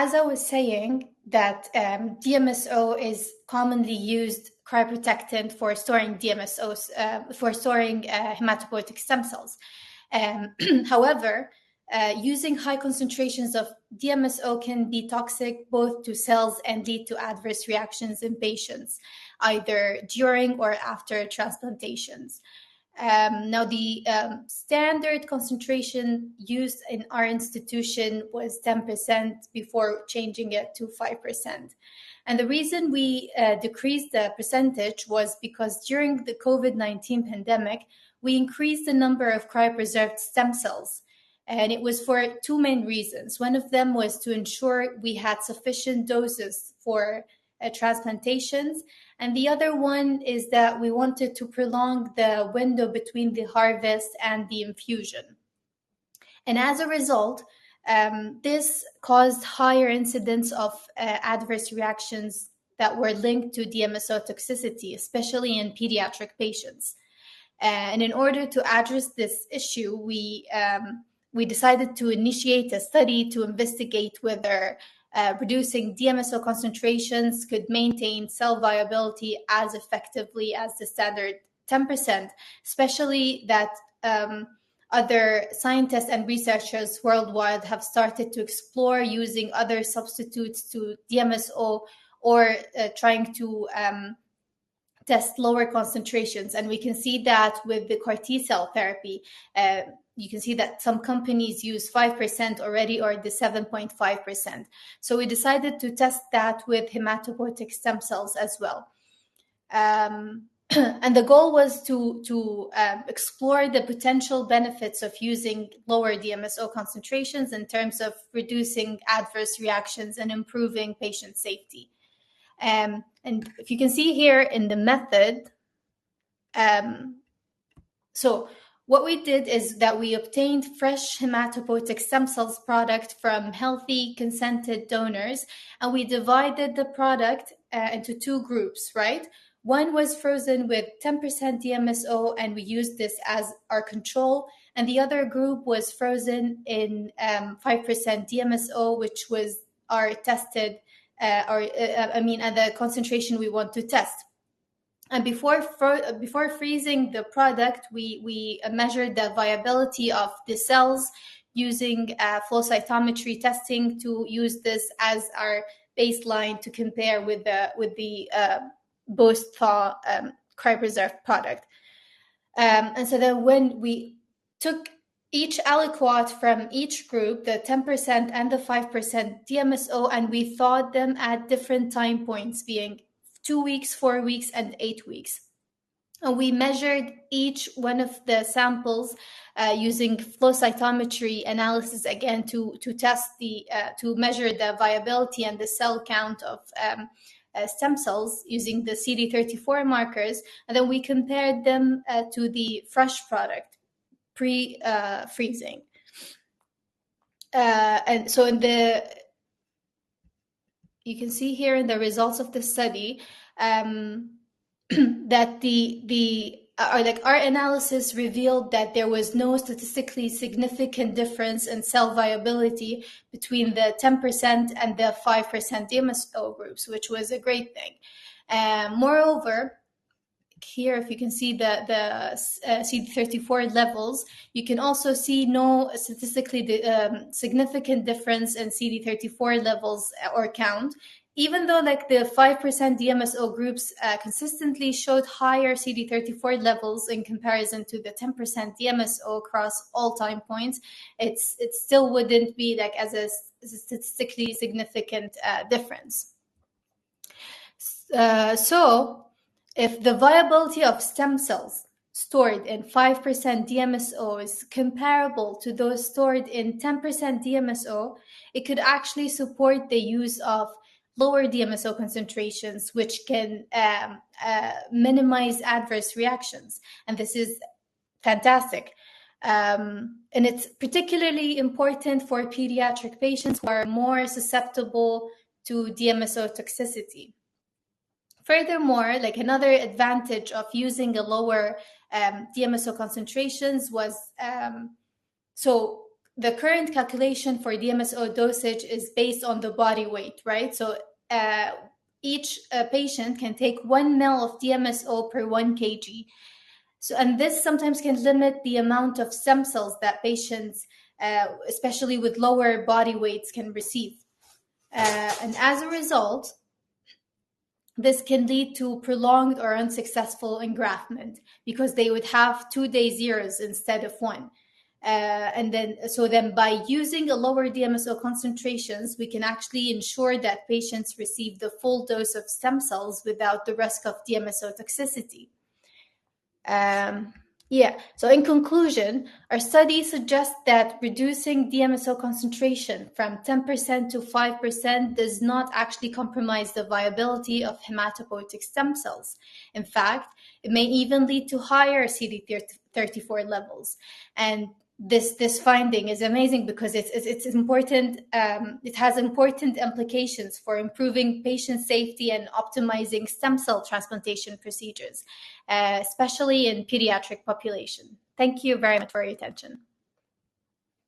as I was saying, that DMSO is commonly used cryoprotectant for storing DMSOs, for storing hematopoietic stem cells. However, using high concentrations of DMSO can be toxic both to cells and lead to adverse reactions in patients, either during or after transplantations. Now, the standard concentration used in our institution was 10% before changing it to 5%. And the reason we decreased the percentage was because during the COVID-19 pandemic, we increased the number of cryopreserved stem cells. And it was for two main reasons. One of them was to ensure we had sufficient doses for transplantations. And the other one is that we wanted to prolong the window between the harvest and the infusion. And as a result, this caused higher incidence of adverse reactions that were linked to DMSO toxicity, especially in pediatric patients. And in order to address this issue, we decided to initiate a study to investigate whether reducing DMSO concentrations could maintain cell viability as effectively as the standard 10%, especially that other scientists and researchers worldwide have started to explore using other substitutes to DMSO or trying to test lower concentrations. And we can see that with the CAR T cell therapy. You can see that some companies use 5% already, or the 7.5%. So we decided to test that with hematopoietic stem cells as well. And the goal was to explore the potential benefits of using lower DMSO concentrations in terms of reducing adverse reactions and improving patient safety. And if you can see here in the method, so what we did is that we obtained fresh hematopoietic stem cells product from healthy consented donors, and we divided the product into two groups, right? One was frozen with 10% DMSO, and we used this as our control. And the other group was frozen in 5% DMSO, which was our tested, at the concentration we want to test. And before freezing the product, we measured the viability of the cells using flow cytometry testing to use this as our baseline to compare with the post-thaw cryopreserved product. And so then when we took each aliquot from each group, the 10% and the 5% DMSO, and we thawed them at different time points, being 2 weeks, 4 weeks, and 8 weeks. And we measured each one of the samples using flow cytometry analysis again to test to measure the viability and the cell count of stem cells using the CD34 markers, and then we compared them to the fresh product pre-freezing. And so you can see here in the results of the study that our analysis revealed that there was no statistically significant difference in cell viability between the 10% and the 5% DMSO groups, which was a great thing. Moreover, here, if you can see the CD34 levels, you can also see no statistically significant difference in CD34 levels or count, even though like the 5% DMSO groups consistently showed higher CD34 levels in comparison to the 10% DMSO across all time points. It still wouldn't be like as a statistically significant difference. So if the viability of stem cells stored in 5% DMSO is comparable to those stored in 10% DMSO, it could actually support the use of lower DMSO concentrations, which can minimize adverse reactions. And this is fantastic. And it's particularly important for pediatric patients who are more susceptible to DMSO toxicity. Furthermore, like another advantage of using a lower DMSO concentrations was, so the current calculation for DMSO dosage is based on the body weight, right? So each patient can take 1 ml of DMSO per 1 kg. So, and this sometimes can limit the amount of stem cells that patients, especially with lower body weights, can receive. And as a result, this can lead to prolonged or unsuccessful engraftment because they would have 2 day zeros instead of 1. And then by using a lower DMSO concentrations, we can actually ensure that patients receive the full dose of stem cells without the risk of DMSO toxicity. So in conclusion, our study suggests that reducing DMSO concentration from 10% to 5% does not actually compromise the viability of hematopoietic stem cells. In fact, it may even lead to higher CD34 levels. And this finding is amazing because it's important. It has important implications for improving patient safety and optimizing stem cell transplantation procedures, especially in pediatric population. Thank you very much for your attention.